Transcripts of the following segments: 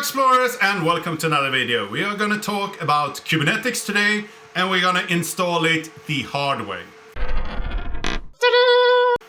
explorers, and welcome to another video. We are going to talk about Kubernetes today, and we're going to install it the hard way.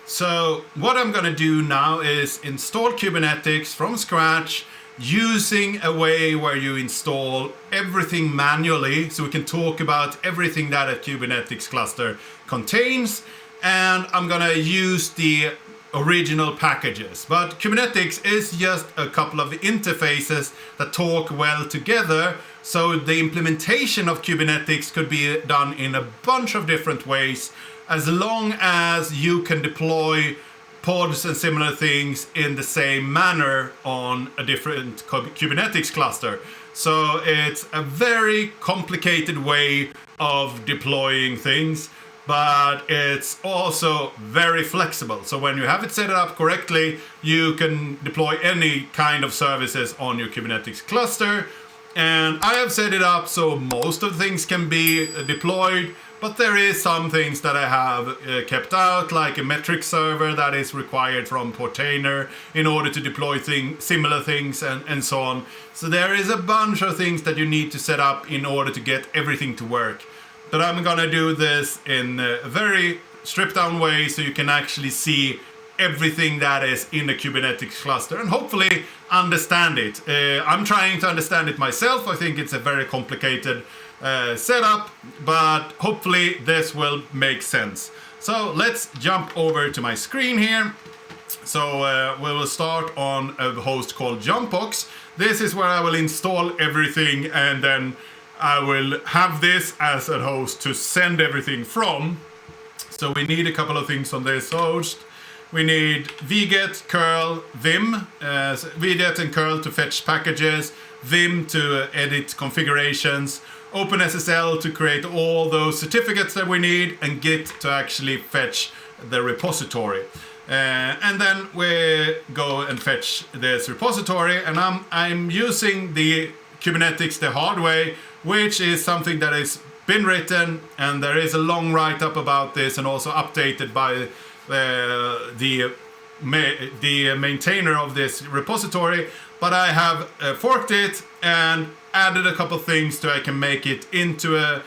So what I'm going to do now is install Kubernetes from scratch using a way where you install everything manually, so we can talk about everything that a Kubernetes cluster contains. And I'm going to use the original packages, but Kubernetes is just a couple of interfaces that talk well together, so the implementation of Kubernetes could be done in a bunch of different ways, as long as you can deploy pods and similar things in the same manner on a different Kubernetes cluster. So it's a very complicated way of deploying things, but it's also very flexible. So when you have it set up correctly, you can deploy any kind of services on your Kubernetes cluster. And I have set it up so most of the things can be deployed, but there is some things that I have kept out, like a metric server that is required from Portainer in order to deploy similar things and so on. So there is a bunch of things that you need to set up in order to get everything to work. But I'm gonna do this in a very stripped down way, so you can actually see everything that is in the Kubernetes cluster and hopefully understand it. I'm trying to understand it myself. I think it's a very complicated setup, but hopefully this will make sense. So let's jump over to my screen here. So we will start on a host called jumpbox. This is where I will install everything, and then I will have this as a host to send everything from. So we need a couple of things on this host. We need vget, curl, vim, vget and curl to fetch packages, vim to edit configurations, OpenSSL to create all those certificates that we need, and git to actually fetch the repository. And then we go and fetch this repository, and I'm using the Kubernetes the hard way, which is something that has been written, and there is a long write-up about this, and also updated by the maintainer of this repository. But I have forked it and added a couple things so I can make it into a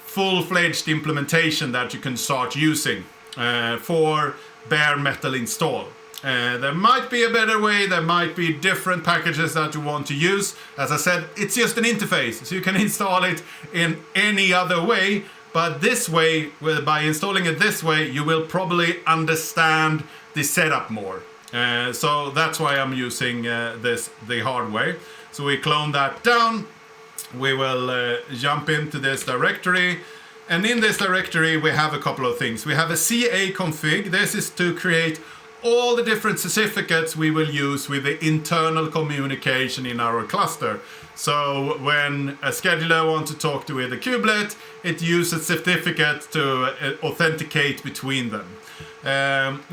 full-fledged implementation that you can start using for bare metal install. There might be a better way, there might be different packages that you want to use. As I said, it's just an interface, so you can install it in any other way. But this way, by installing it this way, you will probably understand the setup more. So that's why I'm using this the hard way. So we clone that down. We will jump into this directory. And in this directory, we have a couple of things. We have a CA config. This is to create all the different certificates we will use with the internal communication in our cluster. So when a scheduler wants to talk to with a kubelet, it uses certificates to authenticate between them.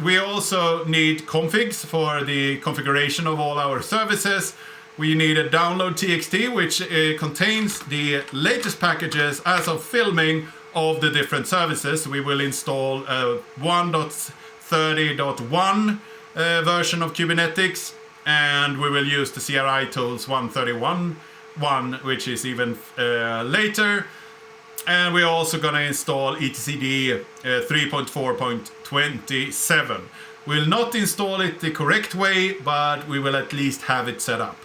We also need configs for the configuration of all our services. We need a download txt, which contains the latest packages as of filming of the different services. We will install 1.30.1 version of Kubernetes, and we will use the CRI tools 131.1, which is even later. And we're also going to install etcd 3.4.27. We'll not install it the correct way, but we will at least have it set up.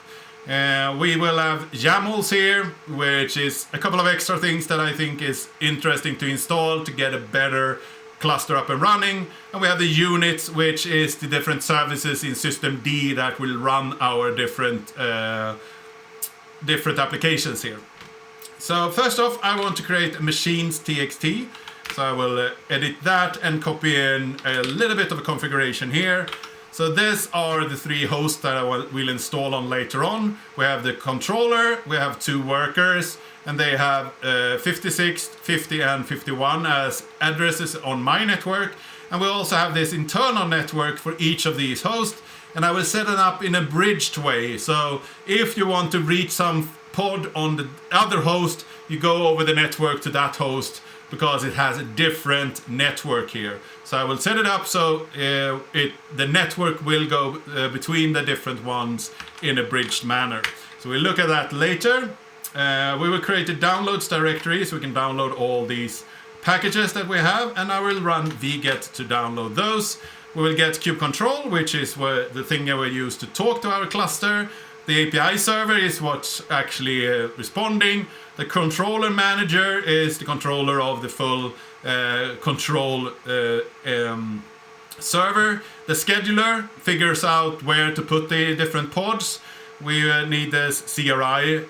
We will have YAMLs here, which is a couple of extra things that I think is interesting to install to get a better cluster up and running. And we have the units, which is the different services in system D that will run our different applications here. So first off, I want to create a machines txt. So I will edit that and copy in a little bit of a configuration here. So these are the three hosts that I will install on later on. We have the controller, we have two workers, and they have 56, 50, and 51 as addresses on my network. And we also have this internal network for each of these hosts. And I will set it up in a bridged way. So if you want to reach some pod on the other host, you go over the network to that host, because it has a different network here. So I will set it up so the network will go between the different ones in a bridged manner. So we'll look at that later. We will create a downloads directory so we can download all these packages that we have, and I will run vget to download those. We will get kube control, which is the thing that we use to talk to our cluster. The API server is what's actually responding. The controller manager is the controller of the full control server. The scheduler figures out where to put the different pods. We need this CRI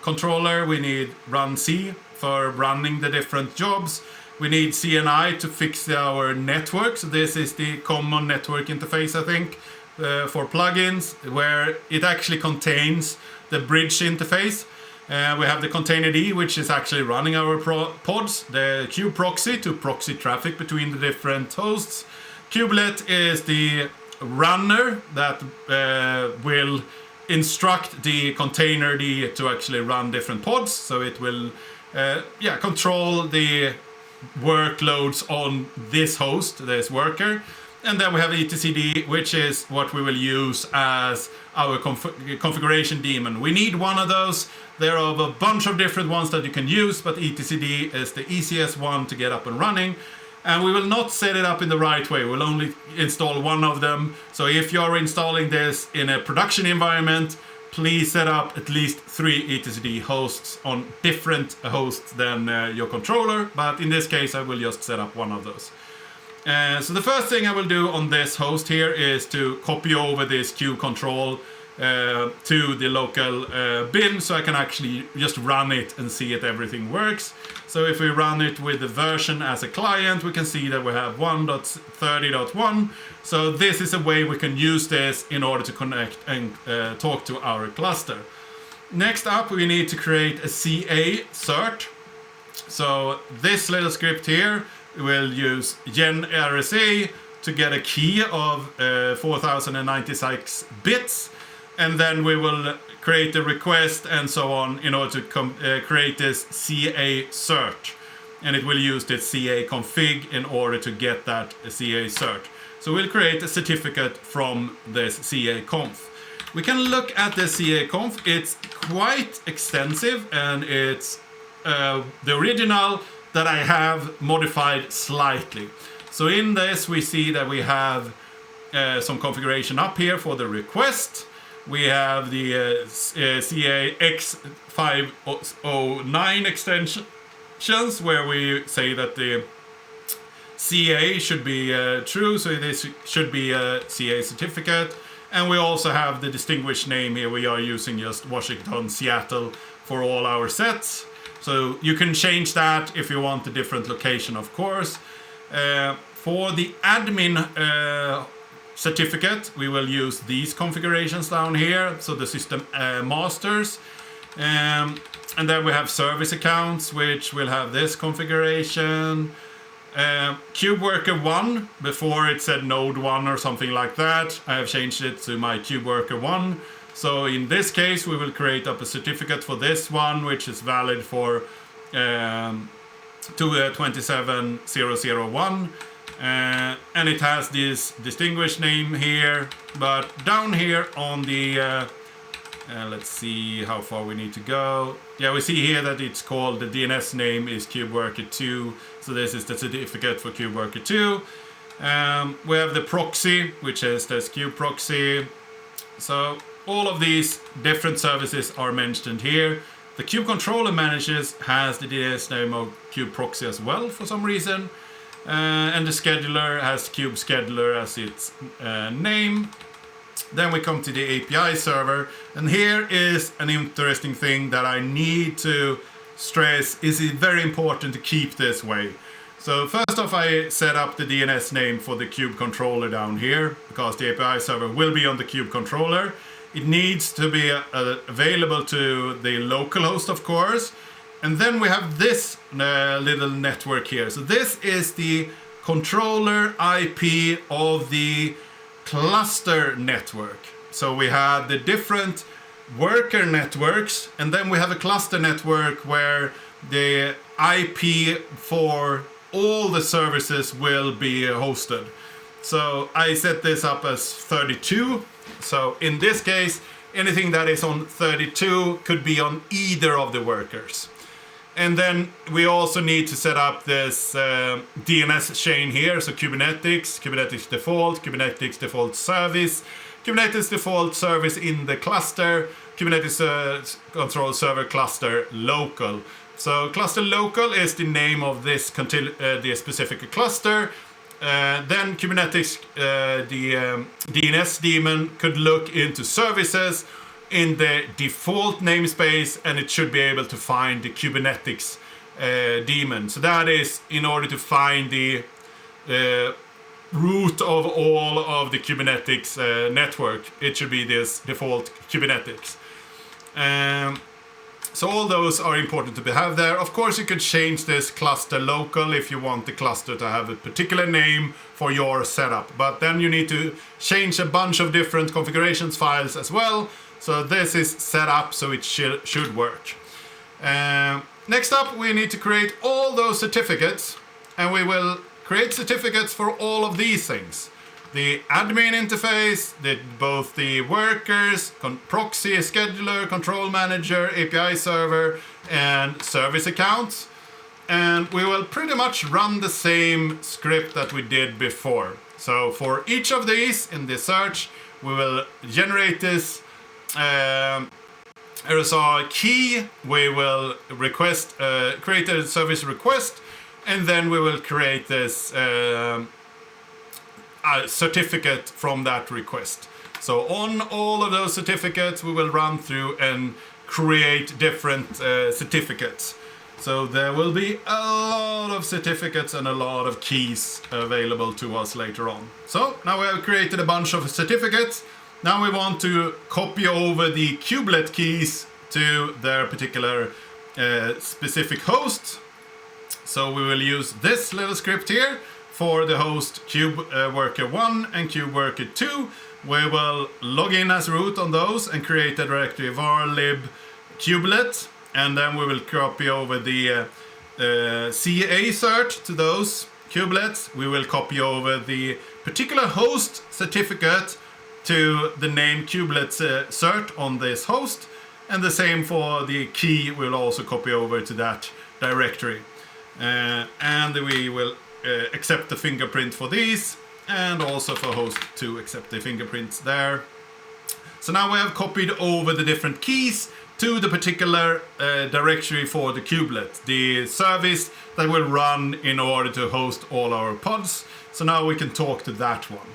controller. We need run C for running the different jobs. We need CNI to fix our network. So this is the common network interface, I think, for plugins, where it actually contains the bridge interface. We have the containerd, which is actually running our pods. The kube proxy to proxy traffic between the different hosts. Kubelet is the runner that will instruct the containerd to actually run different pods. So it will control the workloads on this host, this worker. And then we have etcd, which is what we will use as our configuration daemon. We need one of those. There are a bunch of different ones that you can use, but etcd is the easiest one to get up and running. And we will not set it up in the right way. We'll only install one of them. So if you're installing this in a production environment, please set up at least 3 etcd hosts on different hosts than your controller. But in this case, I will just set up one of those. So the first thing I will do on this host here is to copy over this kube control to the local bin, so I can actually just run it and see if everything works. So if we run it with the version as a client, we can see that we have 1.30.1. So this is a way we can use this in order to connect and talk to our cluster. Next up, we need to create a CA cert. So this little script here will use genRSA to get a key of 4096 bits. And then we will create a request and so on in order to create this CA cert. And it will use this CA config in order to get that CA cert. So we'll create a certificate from this CA conf. We can look at the CA conf. It's quite extensive, and it's the original that I have modified slightly. So in this we see that we have some configuration up here for the request. We have the CA X509 extensions, where we say that the CA should be true, so this should be a CA certificate. And we also have the distinguished name here. We are using just Washington, Seattle for all our sets. So you can change that if you want a different location, of course. For the admin certificate, we will use these configurations down here. So the system masters. And then we have service accounts, which will have this configuration. KubeWorker1, before it said node 1 or something like that. I have changed it to my KubeWorker1. So in this case, we will create up a certificate for this one, which is valid for to 27001. And it has this distinguished name here, but down here on the let's see how far we need to go. Yeah, we see here that it's called, the DNS name is KubeWorker2, so this is the certificate for KubeWorker2. We have the proxy, which is this kube proxy. So all of these different services are mentioned here. The kube controller managers has the DNS name of kube proxy as well for some reason. And the scheduler has kube scheduler as its name. Then we come to the API server, and here is an interesting thing that I need to stress. Is it very important to keep this way. So first off, I set up the DNS name for the kube controller down here, because the API server will be on the kube controller. It needs to be available to the local host, of course. And then we have this little network here. So this is the controller IP of the cluster network. So we have the different worker networks, and then we have a cluster network where the IP for all the services will be hosted. So I set this up as 32. So in this case, anything that is on 32 could be on either of the workers. And then we also need to set up this DNS chain here. So Kubernetes, Kubernetes default service, Kubernetes default service in the cluster, Kubernetes control server cluster local. So cluster local is the name of this the specific cluster. Then Kubernetes, the DNS daemon could look into services in the default namespace, and it should be able to find the Kubernetes daemon. So that is in order to find the root of all of the Kubernetes network. It should be this default Kubernetes. So all those are important to have there. Of course, you could change this cluster local if you want the cluster to have a particular name for your setup. But then you need to change a bunch of different configurations files as well. So this is set up so it should work. Next up, we need to create all those certificates. And we will create certificates for all of these things. The admin interface, both the workers, proxy, scheduler, control manager, API server, and service accounts. And we will pretty much run the same script that we did before. So for each of these in the search, we will generate this RSA key. We will create a service request, and then we will create this certificate from that request. So on all of those certificates, we will run through and create different certificates. So there will be a lot of certificates and a lot of keys available to us later on. So now we have created a bunch of certificates. Now we want to copy over the kubelet keys to their particular specific host. So we will use this little script here for the host kubeworker1 and kubeworker2. We will log in as root on those and create a directory var lib kubelet, and then we will copy over the CA cert to those kubelets. We will copy over the particular host certificate to the name kubelet cert on this host, and the same for the key. We'll also copy over to that directory, and we will accept the fingerprint for these, and also for host to accept the fingerprints there. So now we have copied over the different keys to the particular directory for the kubelet, the service that will run in order to host all our pods. So now we can talk to that one.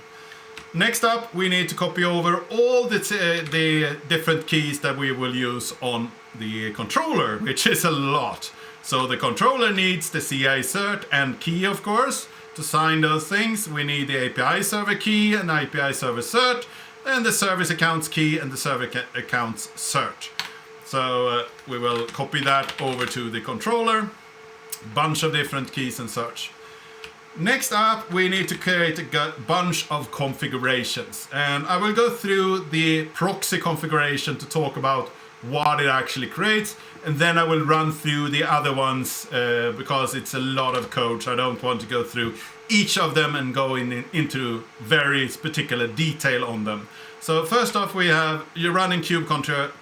Next up, we need to copy over all the different keys that we will use on the controller, which is a lot. So the controller needs the CI cert and key, of course. To sign those things, we need the API server key and API server cert, and the service accounts key and the server accounts cert. So we will copy that over to the controller. Bunch of different keys and search. Next up, we need to create a bunch of configurations. And I will go through the proxy configuration to talk about what it actually creates. And then I will run through the other ones because it's a lot of code. So I don't want to go through each of them and go into very particular detail on them. So first off, we have you're running kube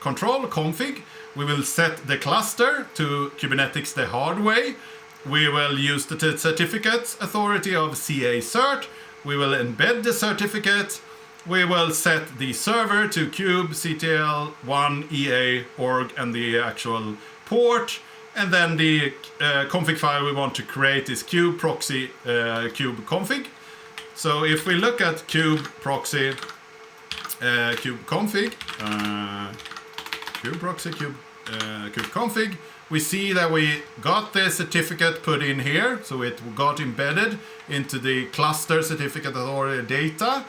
control config. We will set the cluster to Kubernetes the hard way. We will use the certificate authority of CA cert. We will embed the certificate. We will set the server to kube ctl1 ea org and the actual port. And then the config file we want to create is kube proxy kube config. So if we look at kube proxy kube config, kube proxy kube config, we see that we got the certificate put in here, so it got embedded into the cluster certificate authority data.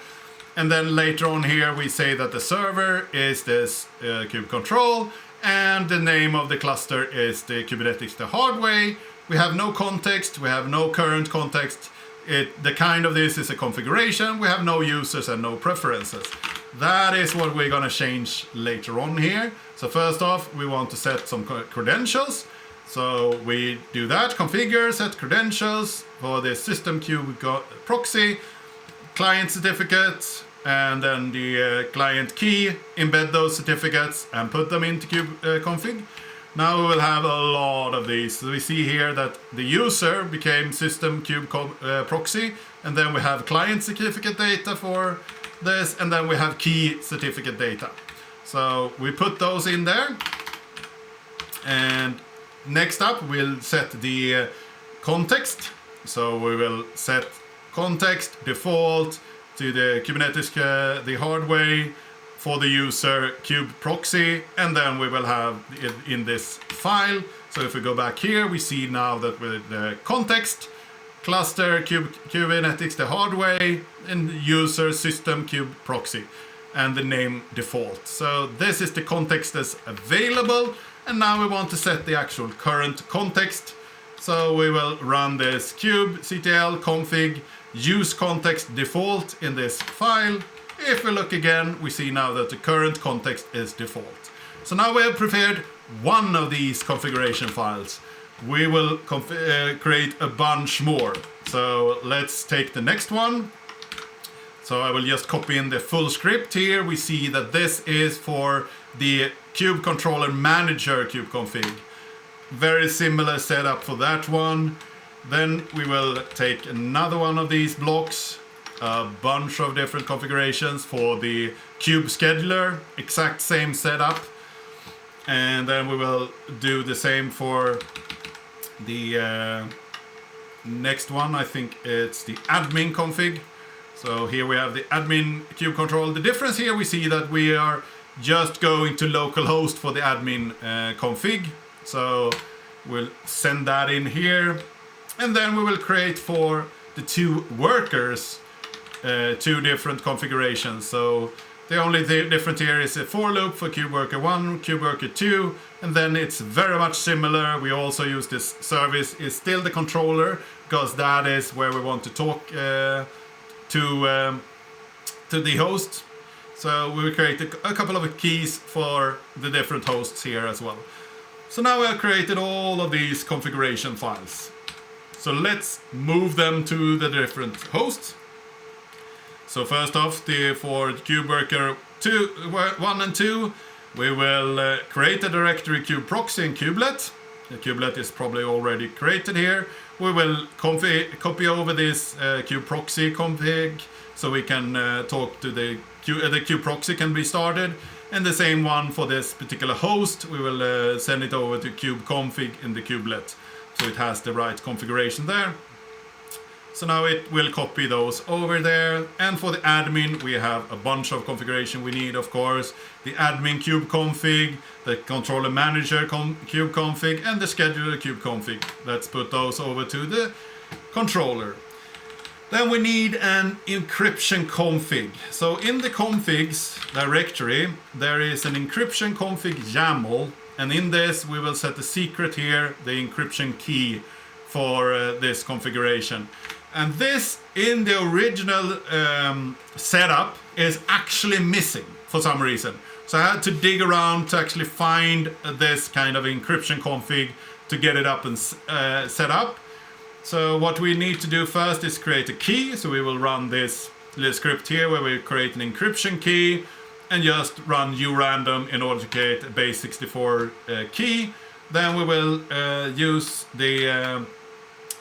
And then later on here we say that the server is this kube control, and the name of the cluster is the Kubernetes the hard way. We have no context, we have no current context. The kind of this is a configuration. We have no users and no preferences. That is what we're going to change later on here. So first off, we want to set some credentials. So we do that, configure, set credentials for the system kube proxy, client certificate, and then the client key, embed those certificates and put them into kube-config. Now we will have a lot of these. So we see here that the user became system kube proxy, and then we have client certificate data for this, and then we have key certificate data. So we put those in there, and next up we'll set the context. So we will set context default to the Kubernetes the hard way for the user kube proxy, and then we will have it in this file. So if we go back here, we see now that with the context cluster Kubernetes the hard way and user system kube proxy and the name default. So this is the context that's available, and now we want to set the actual current context. So we will run this kubectl config use context default in this file. If we look again, we see now that the current context is default. So now we have prepared one of these configuration files. We will create a bunch more. So let's take the next one. So I will just copy in the full script here. We see that this is for the kube controller manager kube config. Very similar setup for that one. Then we will take another one of these blocks, a bunch of different configurations for the kube scheduler, exact same setup. And then we will do the same for the next one. I think it's the admin config. So here we have the admin kube control. The difference here we see that we are just going to localhost for the admin config. So we'll send that in here. And then we will create for the two workers two different configurations. So the only difference here is a for loop for kube worker 1, kube worker 2, and then it's very much similar. We also use this service is still the controller, because that is where we want to talk to the host. So we will create a couple of keys for the different hosts here as well. So now we have created all of these configuration files. So let's move them to the different hosts. So first off, for kube worker 1 and 2, we will create a directory kube proxy in kubelet. The kubelet is probably already created here. We will copy over this kube proxy config, so we can talk to the kube proxy can be started. And the same one for this particular host, we will send it over to kube config in the kubelet, so it has the right configuration there. So now it will copy those over there. And for the admin, we have a bunch of configuration we need, of course. The admin kube config, the controller manager kube config, and the scheduler kube config. Let's put those over to the controller. Then we need an encryption config. So in the configs directory, there is an encryption config YAML. And in this, we will set the secret here, the encryption key for this configuration. And this, in the original setup, is actually missing for some reason. So I had to dig around to actually find this kind of encryption config to get it up and set up. So what we need to do first is create a key. So we will run this little script here where we create an encryption key and just run urandom in order to create a base 64 key. Then we will use the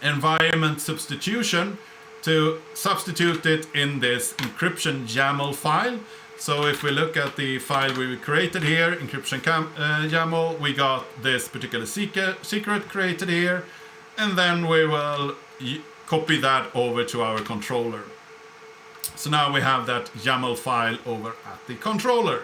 environment substitution to substitute it in this encryption YAML file. So if we look at the file we created here, encryption YAML, we got this particular secret created here, and then we will copy that over to our controller. So now we have that YAML file over at the controller.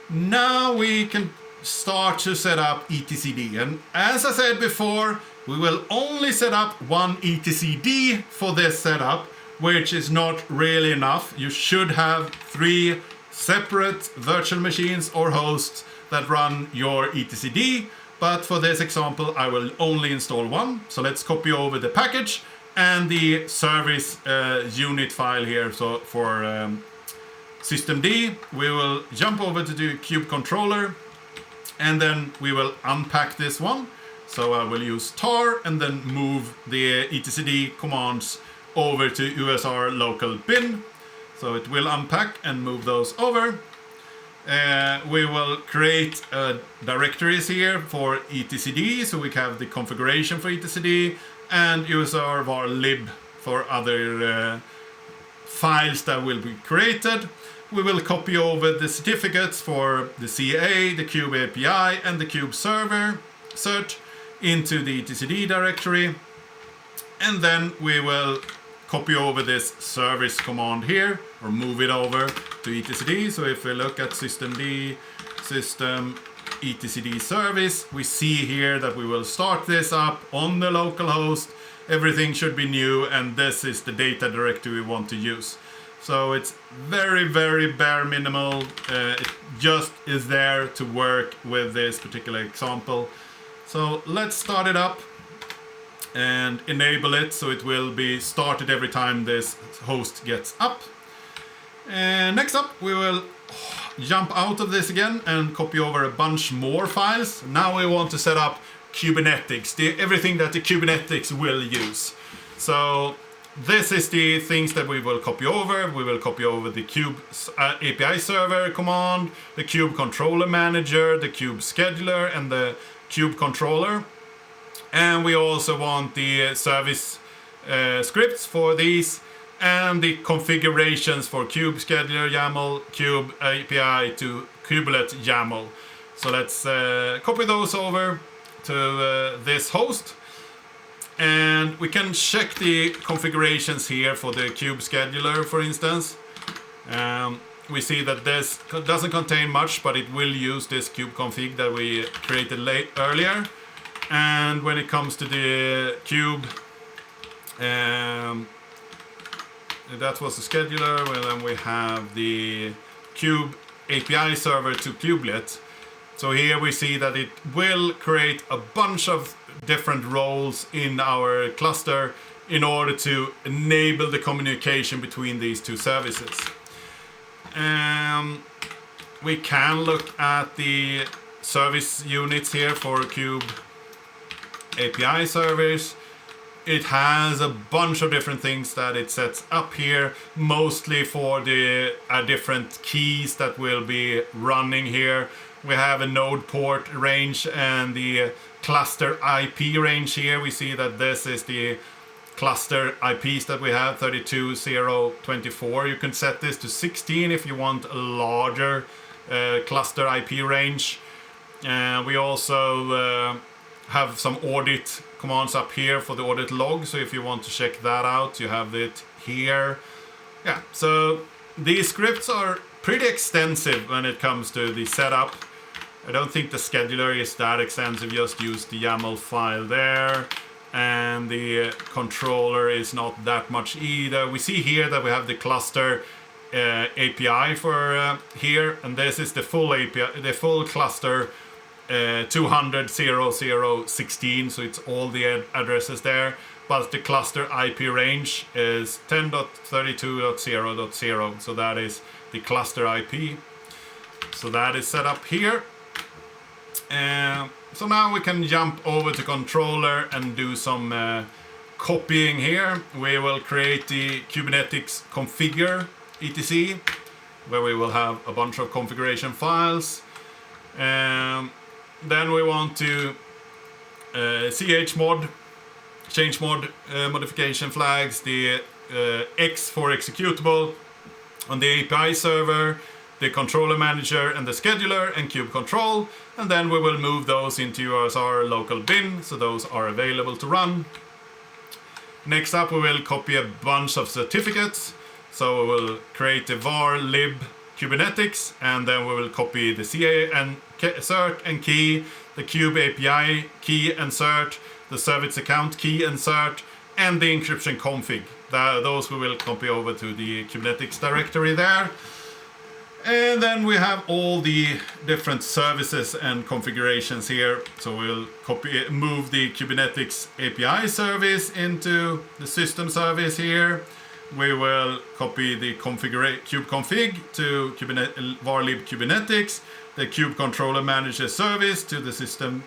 Now we can start to set up etcd, and as I said before, we will only set up one etcd for this setup, which is not really enough. You should have 3 separate virtual machines or hosts that run your etcd, but for this example I will only install one. So let's copy over the package and the service unit file here. So for systemd, we will jump over to the kube controller, and then we will unpack this one. So I will use tar and then move the etcd commands over to usr local bin. So it will unpack and move those over. We will create directories here for etcd, so we have the configuration for etcd, and use our var lib for other files that will be created. We will copy over the certificates for the CA, the Kube API, and the Kube server cert into the etcd directory. And then we will copy over this service command here, or move it over to etcd. So if we look at systemd, system etcd service, we see here that we will start this up on the local host. Everything should be new, and this is the data directory we want to use. So it's very, very bare minimal. It just is there to work with this particular example. So let's start it up and enable it, so it will be started every time this host gets up. And next up, we will jump out of this again and copy over a bunch more files. Now we want to set up Kubernetes, everything that the Kubernetes will use. So this is the things that we will copy over. We will copy over the Kube API server command, the Kube controller manager, the Kube scheduler, and the Kube controller. And we also want the service scripts for these, and the configurations for Kube scheduler YAML, Kube API to Kubelet YAML. So let's copy those over to this host. And we can check the configurations here for the Kube scheduler, for instance. We see that this doesn't contain much, but it will use this kube config that we created earlier. And when it comes to the Kube, that was the scheduler. Well, then we have the Kube API server to Kubelet. So here we see that it will create a bunch of different roles in our cluster in order to enable the communication between these two services. We can look at the service units here for Kube API servers. It has a bunch of different things that it sets up here, mostly for the different keys that will be running here. We have a node port range and the cluster IP range here. We see that this is the cluster IPs that we have, 32.0.24. You can set this to 16 if you want a larger cluster IP range. We also have some audit commands up here for the audit log. So if you want to check that out, you have it here. Yeah, so these scripts are pretty extensive when it comes to the setup. I don't think the scheduler is that extensive, just use the YAML file there. And the controller is not that much either. We see here that we have the cluster API for here, and this is the full API, the full cluster 200.0.0.16, so it's all the addresses there. But the cluster IP range is 10.32.0.0, so that is the cluster IP. So that is set up here. So now we can jump over to controller and do some copying here. We will create the Kubernetes configure etc, where we will have a bunch of configuration files. Then we want to chmod, change mod modification flags, the X for executable on the API server, the controller manager and the scheduler and kube control, and then we will move those into our local bin, so those are available to run. Next up, we will copy a bunch of certificates. So we will create the var lib Kubernetes, and then we will copy the CA and cert and key, the Kube API key and cert, the service account key and cert, and the encryption config. Those we will copy over to the Kubernetes directory there. And then we have all the different services and configurations here. So we'll move the Kubernetes API service into the system service here. We will copy the kube config to var lib Kubernetes, the kube controller manager service to the system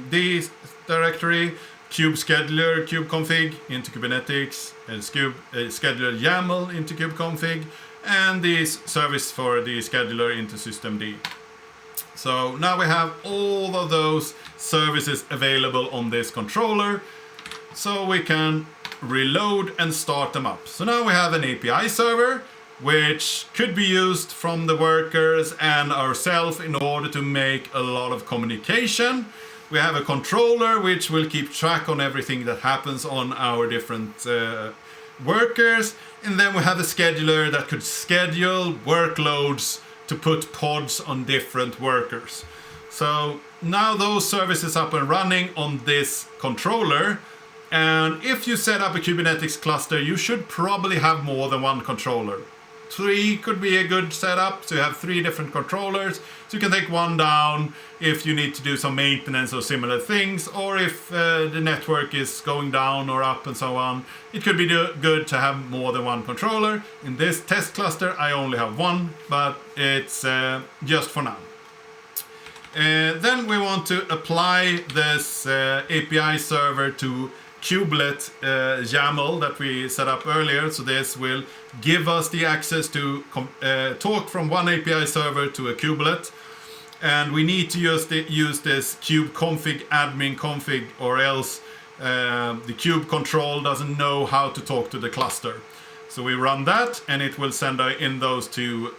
D directory, kube scheduler kube config into Kubernetes, and scheduler YAML into kube config, and the service for the scheduler into systemd. So now we have all of those services available on this controller, so we can reload and start them up. So now we have an API server, which could be used from the workers and ourselves in order to make a lot of communication. We have a controller which will keep track on everything that happens on our different workers, and then we have a scheduler that could schedule workloads to put pods on different workers. So now those services up and running on this controller. And if you set up a Kubernetes cluster, you should probably have more than one controller. 3 could be a good setup, so you have 3 different controllers. So you can take one down if you need to do some maintenance or similar things, or if the network is going down or up and so on. It could be good to have more than one controller. In this test cluster, I only have one, but it's just for now. Then we want to apply this API server to kubelet YAML that we set up earlier. So this will give us the access to talk from one API server to a kubelet. And we need to use this kube config admin config, or else the kube control doesn't know how to talk to the cluster. So we run that, and it will send in those 2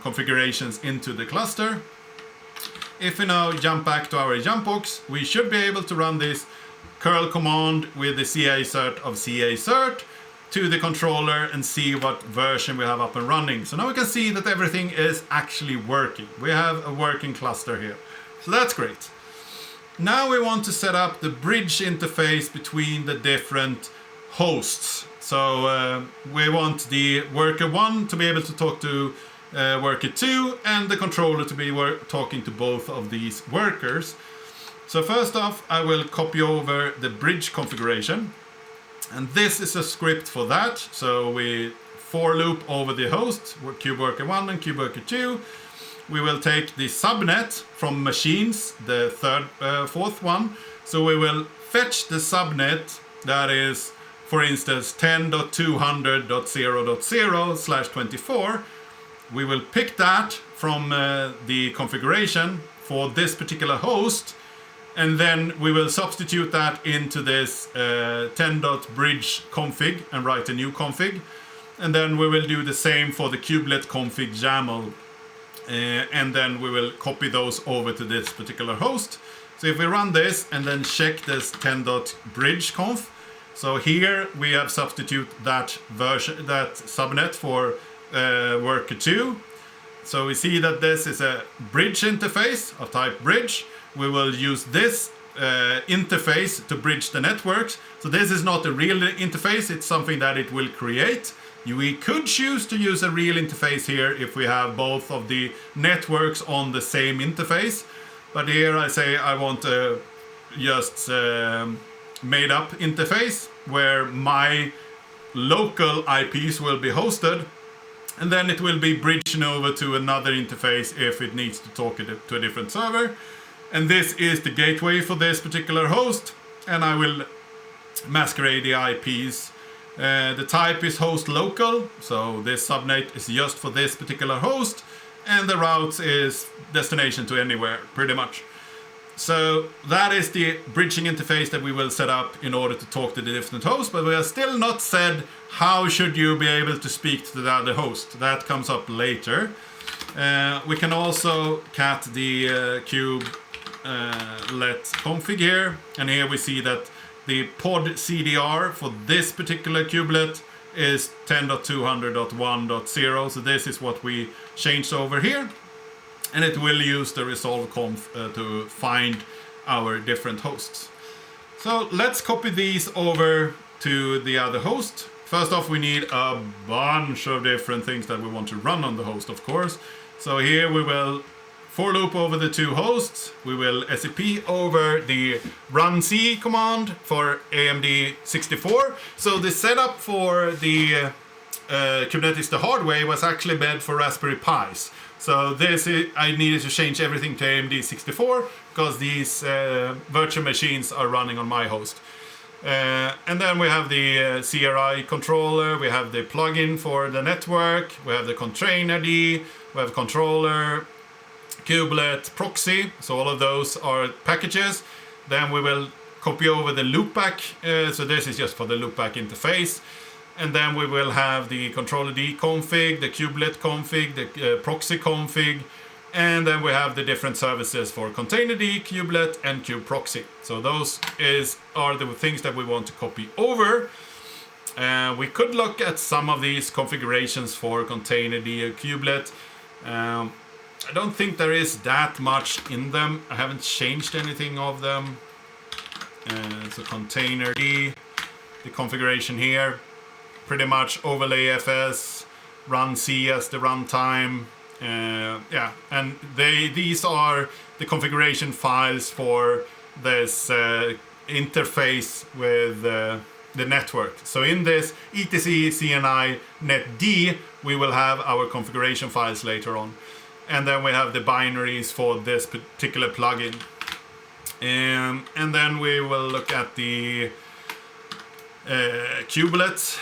configurations into the cluster. If we now jump back to our jumpbox, we should be able to run this curl command with the ca cert of ca cert to the controller and see what version we have up and running. So now we can see that everything is actually working. We have a working cluster here. So that's great. Now we want to set up the bridge interface between the different hosts. So we want the worker 1 to be able to talk to worker 2, and the controller to be talking to both of these workers. So first off, I will copy over the bridge configuration, and this is a script for that. So we for loop over the host, kube worker 1 and kube worker 2. We will take the subnet from machines, the fourth one. So we will fetch the subnet that is, for instance, 10.200.0.0/24. We will pick that from the configuration for this particular host, and then we will substitute that into this 10.bridge config and write a new config. And then we will do the same for the kubelet config YAML. And then we will copy those over to this particular host. So if we run this and then check this 10.bridge conf, so here we have substitute that version, that subnet for worker 2. So we see that this is a bridge interface of type bridge. We will use this interface to bridge the networks. So this is not a real interface, it's something that it will create. We could choose to use a real interface here if we have both of the networks on the same interface. But here I say I want a just made up interface where my local IPs will be hosted, and then it will be bridging over to another interface if it needs to talk to a different server. And this is the gateway for this particular host, and I will masquerade the IPs. The type is host local, so this subnet is just for this particular host, and the route is destination to anywhere, pretty much. So that is the bridging interface that we will set up in order to talk to the different hosts, but we have still not said how should you be able to speak to the other host. That comes up later. We can also cat the kubelet config here, and here we see that the pod CDR for this particular kubelet is 10.200.1.0, so this is what we changed over here. And it will use the resolve conf to find our different hosts. So let's copy these over to the other host. First off, we need a bunch of different things that we want to run on the host, of course. So here we will for loop over the 2 hosts. We will SCP over the runc command for AMD 64. So the setup for the Kubernetes the hard way was actually made for Raspberry Pis. So I needed to change everything to AMD 64 because these virtual machines are running on my host. And then we have the CRI controller, we have the plugin for the network, we have the container D, we have controller, kubelet, proxy. So all of those are packages. Then we will copy over the loopback. So this is just for the loopback interface. And then we will have the controller D config, the kubelet config, the proxy config. And then we have the different services for container D, kubelet, and kubeproxy. So those are the things that we want to copy over. We could look at some of these configurations for container D or kubelet. I don't think there is that much in them. I haven't changed anything of them. So container D, the configuration here, pretty much overlay FS, run C as the runtime. Yeah, and these are the configuration files for this interface with the network. So in this etc CNI net D, we will have our configuration files later on. And then we have the binaries for this particular plugin. And then we will look at the kubelet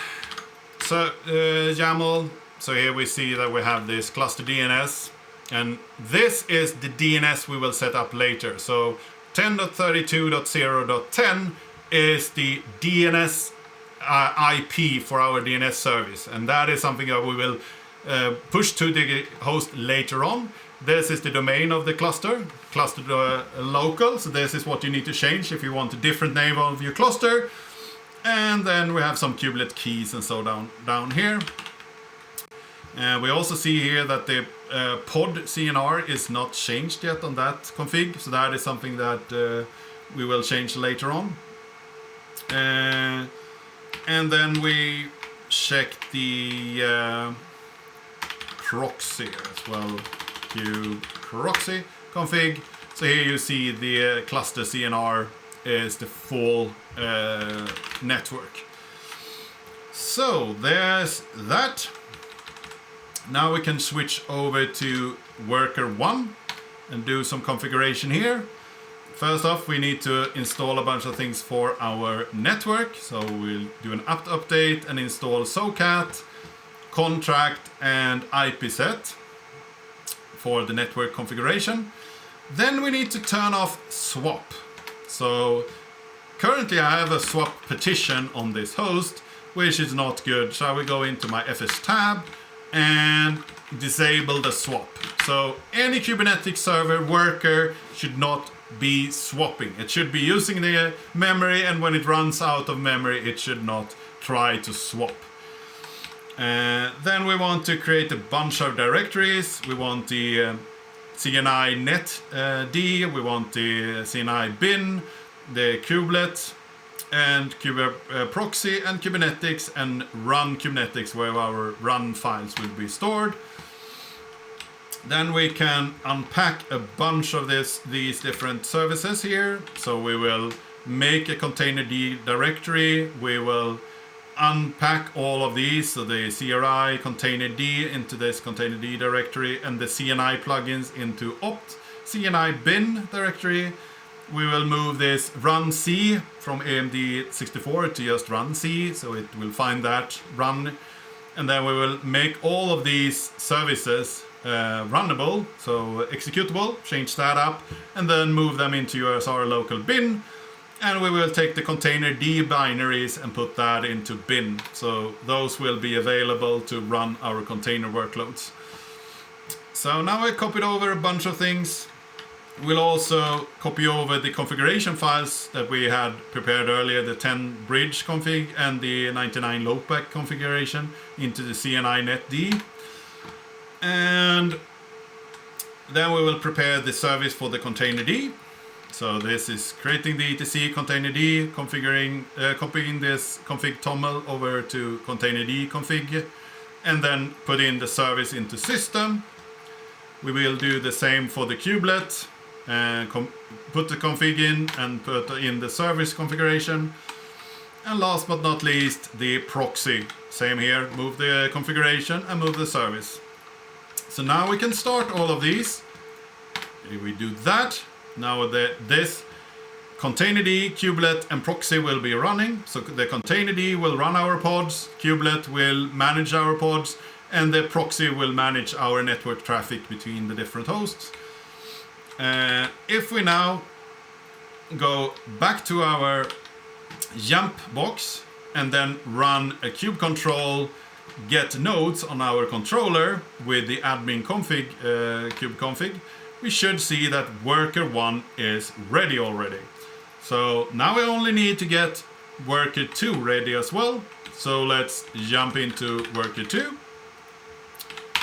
YAML. So here we see that we have this cluster DNS, and this is the DNS we will set up later. So 10.32.0.10 is the DNS IP for our DNS service, and that is something that we will push to the host later on. This is the domain of the cluster local. So this is what you need to change if you want a different name of your cluster. And then we have some kubelet keys and so down here. We also see here that the pod CNR is not changed yet on that config. So that is something that we will change later on. And then we check the proxy as well. Proxy config. So here you see the cluster CNR is the full network. So there's that. Now we can switch over to worker 1 and do some configuration here. First off, we need to install a bunch of things for our network. So we'll do an apt update and install SOCAT, contract, and IPset for the network configuration. Then we need to turn off swap. So currently I have a swap petition on this host, which is not good. So I will go into my FS tab and disable the swap. So any Kubernetes server worker should not be swapping. It should be using the memory, and when it runs out of memory, it should not try to swap. Then we want to create a bunch of directories. We want the CNI net D, we want the CNI bin, the kubelet, and proxy and Kubernetes, and run Kubernetes where our run files will be stored. Then we can unpack a bunch of these different services here. So we will make a container D directory. We will unpack all of these, so the CRI container D into this container D directory, and the CNI plugins into opt CNI bin directory. We will move this run C from AMD 64 to just run C, so it will find that run, and then we will make all of these services runnable, so executable, change that up, and then move them into our local bin. And we will take the container D binaries and put that into bin. So those will be available to run our container workloads. So now I copied over a bunch of things. We'll also copy over the configuration files that we had prepared earlier, the 10 bridge config and the 99 loopback configuration into the CNI net D. And then we will prepare the service for the container D. So this is creating the etc container D, copying this config toml over to container D config, and then put in the service into system. We will do the same for the kubelet, put the config in and put in the service configuration. And last but not least, the proxy. Same here, move the configuration and move the service. So now we can start all of these. If we do that, now this containerd, kubelet, and proxy will be running. So the containerd will run our pods, kubelet will manage our pods, and the proxy will manage our network traffic between the different hosts. If we now go back to our jumpbox and then run a kube control get nodes on our controller with the admin config, kube config, we should see that worker 1 is ready already. So now we only need to get worker 2 ready as well. So let's jump into worker 2.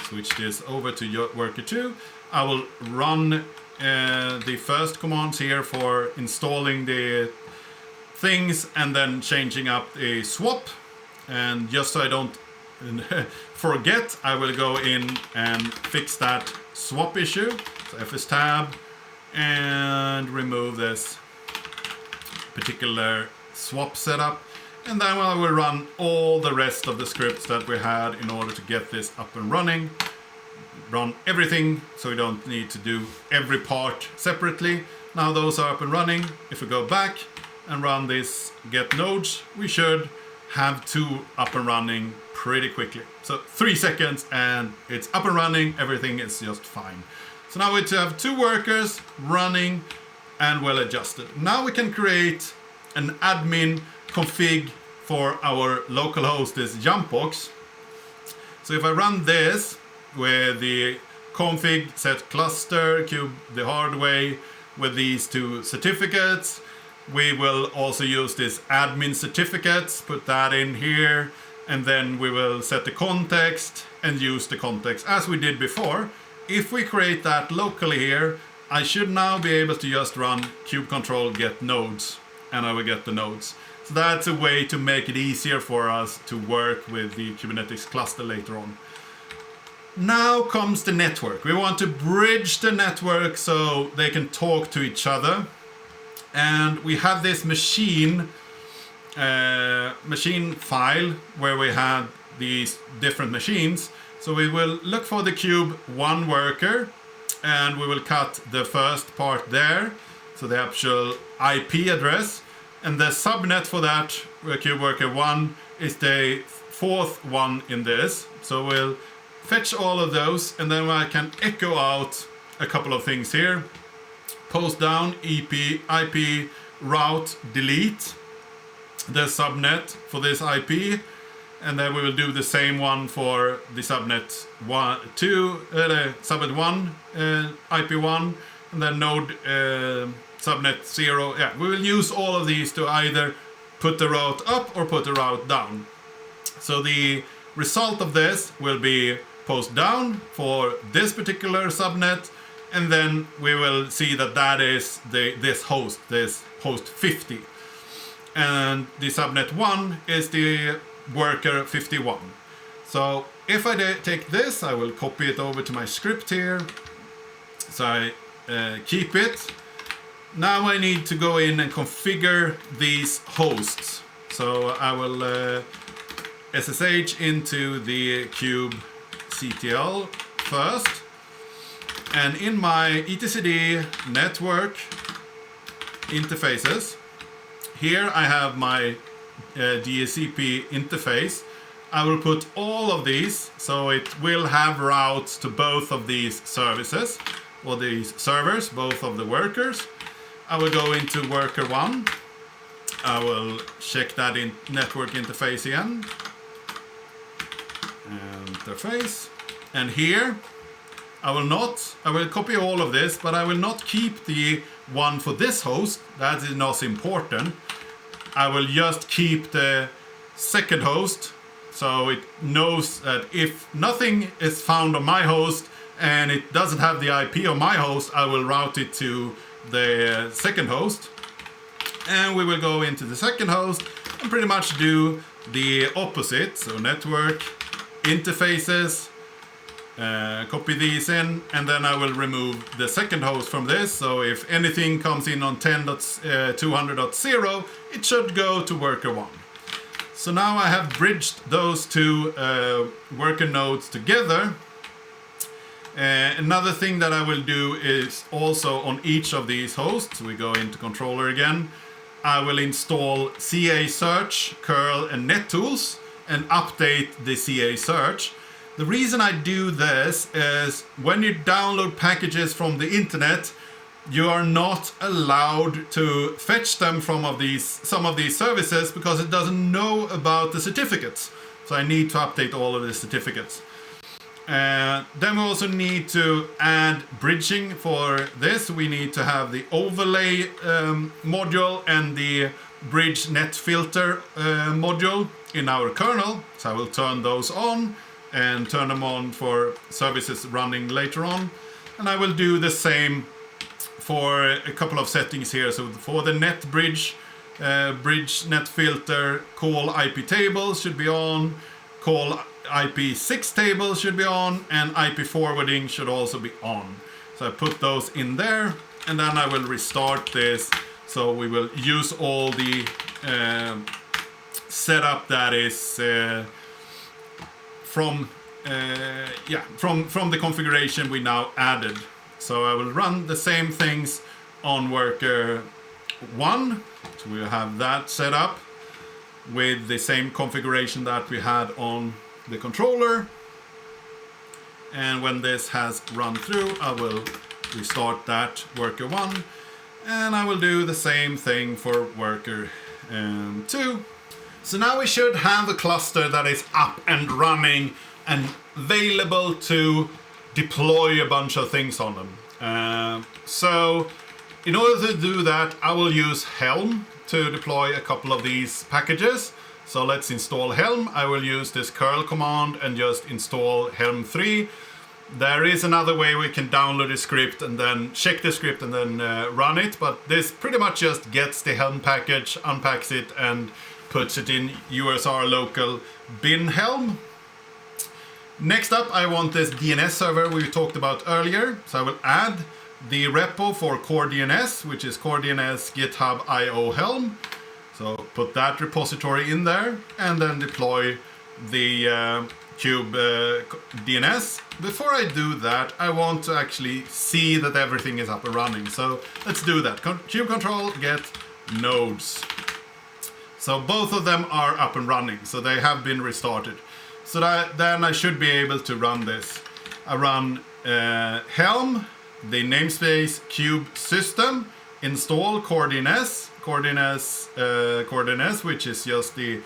Switch this over to worker 2. I will run the first commands here for installing the things and then changing up the swap. And just so I don't forget, I will go in and fix that swap issue. So fs tab and remove this particular swap setup. And then I will run all the rest of the scripts that we had in order to get this up and running. Run everything, so we don't need to do every part separately. Now those are up and running. If we go back and run this get nodes, we should have 2 up and running pretty quickly. So 3 seconds and it's up and running, everything is just fine. So now we have 2 workers running and well adjusted. Now we can create an admin config for our local host, this jumpbox. So if I run this with the config set cluster kube the hard way with these 2 certificates, we will also use this admin certificates, put that in here, and then we will set the context and use the context as we did before. If we create that locally here, I should now be able to just run kube control get nodes, and I will get the nodes. So that's a way to make it easier for us to work with the Kubernetes cluster later on. Now comes the network. We want to bridge the network so they can talk to each other. And we have this machine file where we have these different machines. So we will look for the kube 1 worker and we will cut the first part there. So the actual IP address, and the subnet for that kube worker 1 is the 4th one in this. So we'll fetch all of those and then I can echo out a couple of things here. Post down IP route delete the subnet for this IP, and then we will do the same one for the subnet 1, 2, subnet 1, IP1, and then node subnet 0. Yeah, we will use all of these to either put the route up or put the route down. So the result of this will be post down for this particular subnet, and then we will see that that is this host 50. And the subnet 1 is the worker 51. So if I take this, I will copy it over to my script here. So I keep it. Now I need to go in and configure these hosts. So I will SSH into the kubectl first. And in my etcd network interfaces, here I have my DHCP interface. I will put all of these, so it will have routes to both of these services, or these servers, both of the workers. I will go into worker 1. I will check that in network interface again. Interface. And here, I will copy all of this, but I will not keep the one for this host. That is not important. I will just keep the second host, so it knows that if nothing is found on my host and it doesn't have the IP of my host, I will route it to the second host. And we will go into the second host and pretty much do the opposite. So network interfaces, copy these in, and then I will remove the second host from this. So if anything comes in on 10.200.0, it should go to worker 1. So now I have bridged those 2 worker nodes together. Another thing that I will do is also on each of these hosts, we go into controller again, I will install CA Search, curl and NetTools and update the CA Search. The reason I do this is when you download packages from the internet, you are not allowed to fetch them from some of these services because it doesn't know about the certificates. So I need to update all of the certificates. Then we also need to add bridging for this. We need to have the overlay module and the bridge net filter module in our kernel. So I will turn those on and turn them on for services running later on. And I will do the same for a couple of settings here. So for the net bridge net filter, call IP tables should be on, call IP6 tables should be on, and IP forwarding should also be on. So I put those in there, and then I will restart this. So we will use all the setup that is from the configuration we now added. So I will run the same things on worker 1. So we'll have that set up with the same configuration that we had on the controller. And when this has run through, I will restart that worker 1. And I will do the same thing for worker 2. So now we should have a cluster that is up and running and available to deploy a bunch of things on them. So in order to do that, I will use Helm to deploy a couple of these packages. So let's install Helm. I will use this curl command and just install Helm 3. There is another way we can download a script and then check the script and then run it, but this pretty much just gets the Helm package, unpacks it, and puts it in USR local bin Helm. Next up, I want this DNS server we talked about earlier. So I will add the repo for core DNS, which is core DNS GitHub IO Helm. So put that repository in there and then deploy the Kube DNS. Before I do that, I want to actually see that everything is up and running. So let's do that. Kube control get nodes. So both of them are up and running. So they have been restarted. So then I should be able to run this. I run Helm, the namespace Kube system, install core DNS, which is just the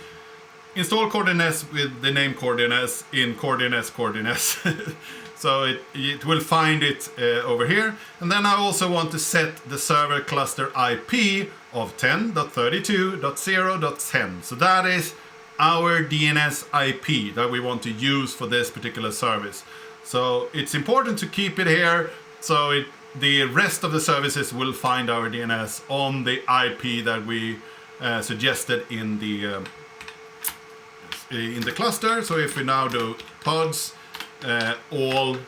install core DNS with the name core DNS in core DNS. So it will find it over here. And then I also want to set the server cluster IP of 10.32.0.10. So that is our DNS IP that we want to use for this particular service. So it's important to keep it here so the rest of the services will find our DNS on the IP that we suggested in the cluster. So if we now do pods, all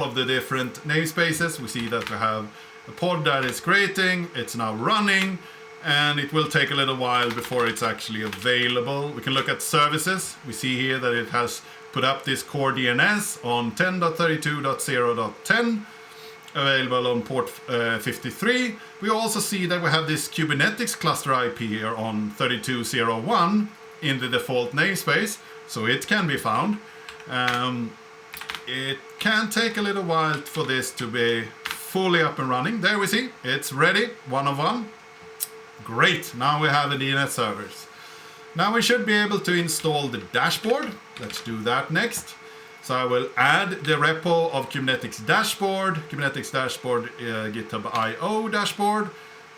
of the different namespaces, we see that we have a pod that is creating, it's now running, and it will take a little while before it's actually available. We can look at services. We see here that it has put up this core DNS on 10.32.0.10, available on port 53. We also see that we have this Kubernetes cluster IP here on 32.0.1 in the default namespace, so it can be found. It can take a little while for this to be fully up and running. There we see, it's ready, 1 of 1. Great, now we have the DNS servers. Now we should be able to install the dashboard. Let's do that next. So I will add the repo of Kubernetes dashboard GitHub IO dashboard,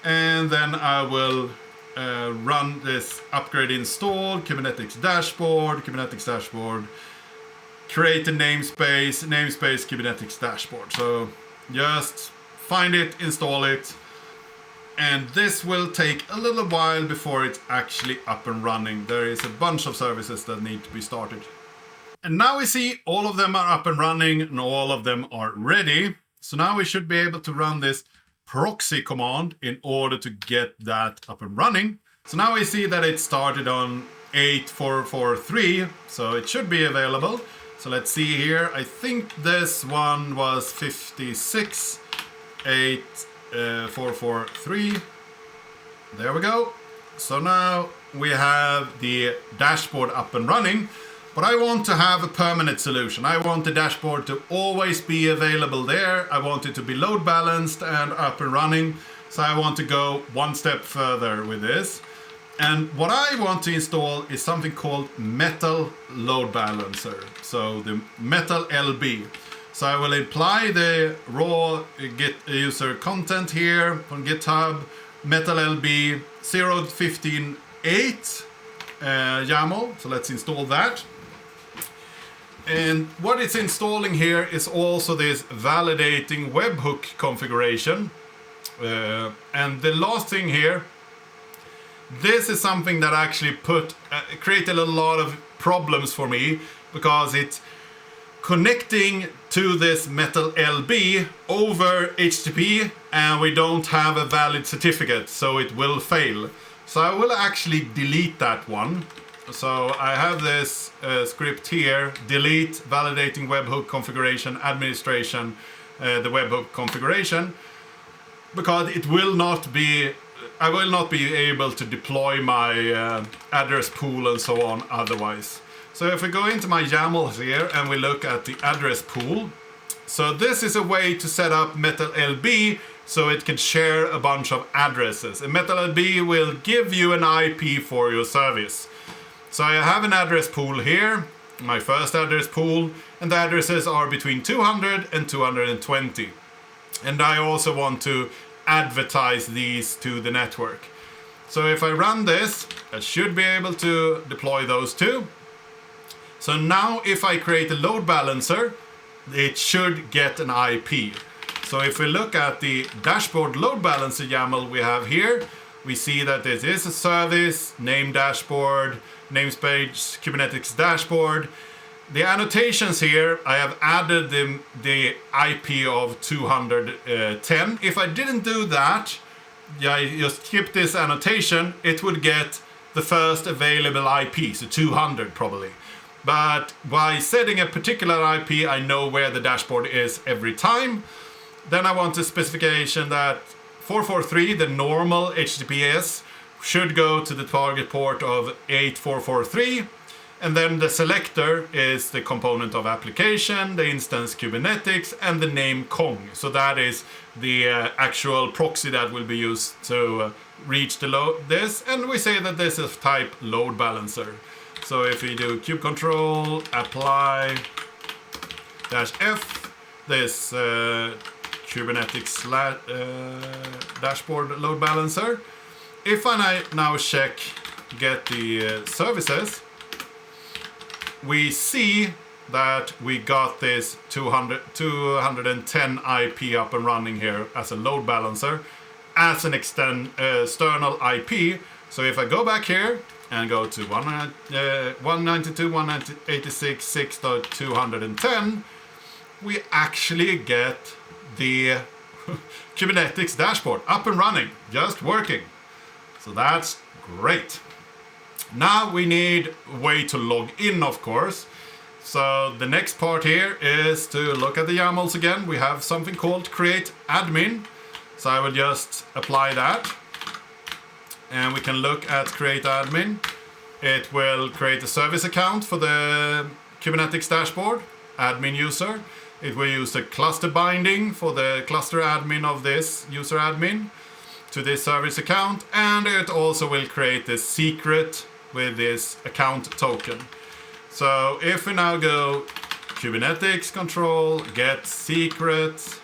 and then I will run this upgrade install Kubernetes dashboard, create a namespace Kubernetes dashboard. So just find it, install it, and this will take a little while before it's actually up and running. There is a bunch of services that need to be started. And now we see all of them are up and running and all of them are ready. So now we should be able to run this proxy command in order to get that up and running. So now we see that it started on 8443, so it should be available. So let's see here. I think this one was 56.8.4.4.3. There we go. So now we have the dashboard up and running, but I want to have a permanent solution. I want the dashboard to always be available there. I want it to be load balanced and up and running. So I want to go one step further with this. And what I want to install is something called Metal Load Balancer. So the Metal LB. So I will apply the raw Git user content here on GitHub, Metal LB 0.15.8 YAML. So let's install that. And what it's installing here is also this validating webhook configuration. And the last thing here, this is something that actually created a lot of problems for me, because it's connecting to this Metal LB over HTTP, and we don't have a valid certificate, so it will fail. So I will actually delete that one. So I have this script here, delete validating webhook configuration administration, the webhook configuration, because it will not be, I will not be able to deploy my address pool and so on otherwise. So if we go into my YAMLs here and we look at the address pool, so this is a way to set up Metal LB so it can share a bunch of addresses. And Metal LB will give you an IP for your service. So I have an address pool here, my first address pool, and the addresses are between 200 and 220. And I also want to advertise these to the network. So if I run this, I should be able to deploy those two. So now if I create a load balancer, it should get an IP. So if we look at the dashboard load balancer YAML we have here, we see that this is a service, name dashboard, namespace, Kubernetes dashboard. The annotations here, I have added the IP of 210. If I didn't do that, I just skip this annotation, it would get the first available IP, so 200 probably. But by setting a particular IP, I know where the dashboard is every time. Then I want a specification that 443, the normal HTTPS, should go to the target port of 8443. And then the selector is the component of application, the instance Kubernetes, and the name Kong. So that is the actual proxy that will be used to reach this. And we say that this is type load balancer. So if we do kube control, apply -f, this Kubernetes dashboard load balancer. If I now check get the services, we see that we got this 210 IP up and running here as a load balancer, as an external IP. So if I go back here and go to 192.186.6.210, we actually get the Kubernetes dashboard up and running, just working. So that's great. Now we need a way to log in, of course. So the next part here is to look at the YAMLs again. We have something called create admin. So I will just apply that. And we can look at create admin. It will create a service account for the Kubernetes dashboard, admin user. It will use the cluster binding for the cluster admin of this user admin to this service account. And it also will create this secret with this account token. So if we now go Kubernetes control, get secret,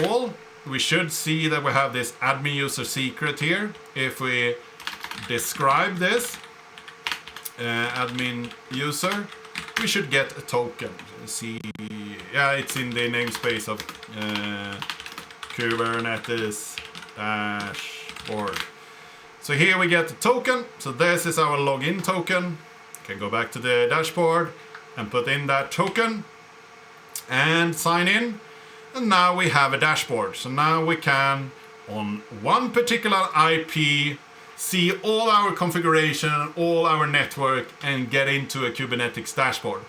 all, we should see that we have this admin user secret here. If we describe this admin user, we should get a token. See, yeah, it's in the namespace of Kubernetes dashboard. So here we get the token. So this is our login token. Can go back to the dashboard and put in that token and sign in. And now we have a dashboard. So now we can, on one particular IP, see all our configuration, all our network, and get into a Kubernetes dashboard.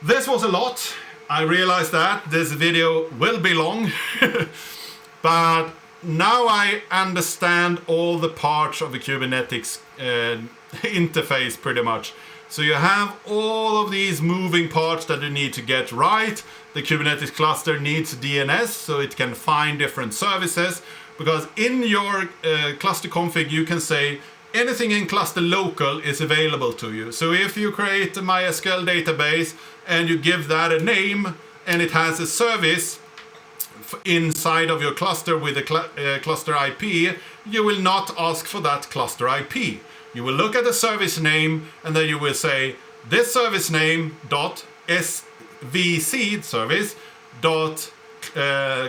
This was a lot. I realize that this video will be long, but now I understand all the parts of the Kubernetes interface pretty much. So you have all of these moving parts that you need to get right. The Kubernetes cluster needs DNS so it can find different services, because in your cluster config you can say anything in cluster local is available to you. So if you create a MySQL database and you give that a name and it has a service inside of your cluster with a cluster IP, you will not ask for that cluster IP. You will look at the service name and then you will say this service name dot svc service dot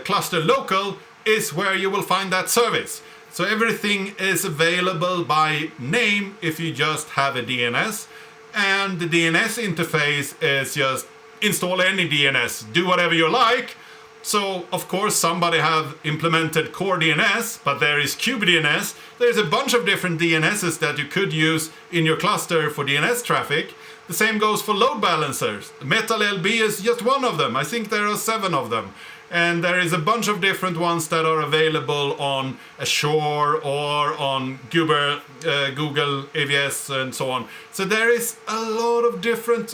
cluster local is where you will find that service. So everything is available by name if you just have a DNS, and the DNS interface is just install any DNS, do whatever you like. So of course somebody have implemented core DNS, but there is kubedns. There's a bunch of different DNSs that you could use in your cluster for DNS traffic. The same goes for load balancers. MetalLB is just one of them. I think there are 7 of them. And there is a bunch of different ones that are available on Azure or on Google AWS and so on. So there is a lot of different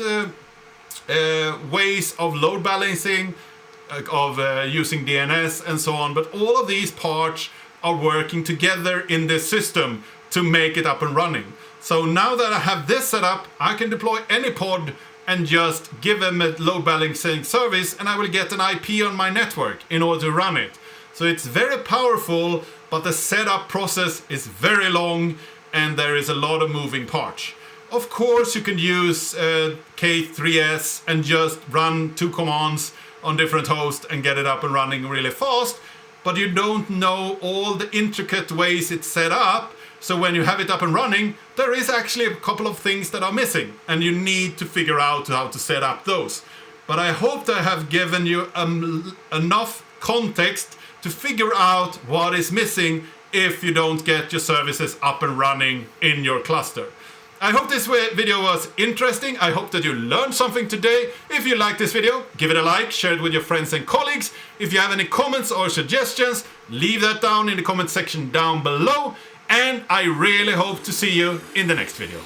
ways of load balancing, of using DNS and so on, but all of these parts are working together in this system to make it up and running. So now that I have this set up, I can deploy any pod and just give them a load balancing service, and I will get an IP on my network in order to run it. So it's very powerful, but the setup process is very long and there is a lot of moving parts. Of course you can use K3s and just run 2 commands on different hosts and get it up and running really fast, but you don't know all the intricate ways it's set up. So when you have it up and running, there is actually a couple of things that are missing and you need to figure out how to set up those. But I hope that I have given you enough context to figure out what is missing if you don't get your services up and running in your cluster. I hope this video was interesting. I hope that you learned something today. If you like this video, give it a like, share it with your friends and colleagues. If you have any comments or suggestions, leave that down in the comment section down below. And I really hope to see you in the next video.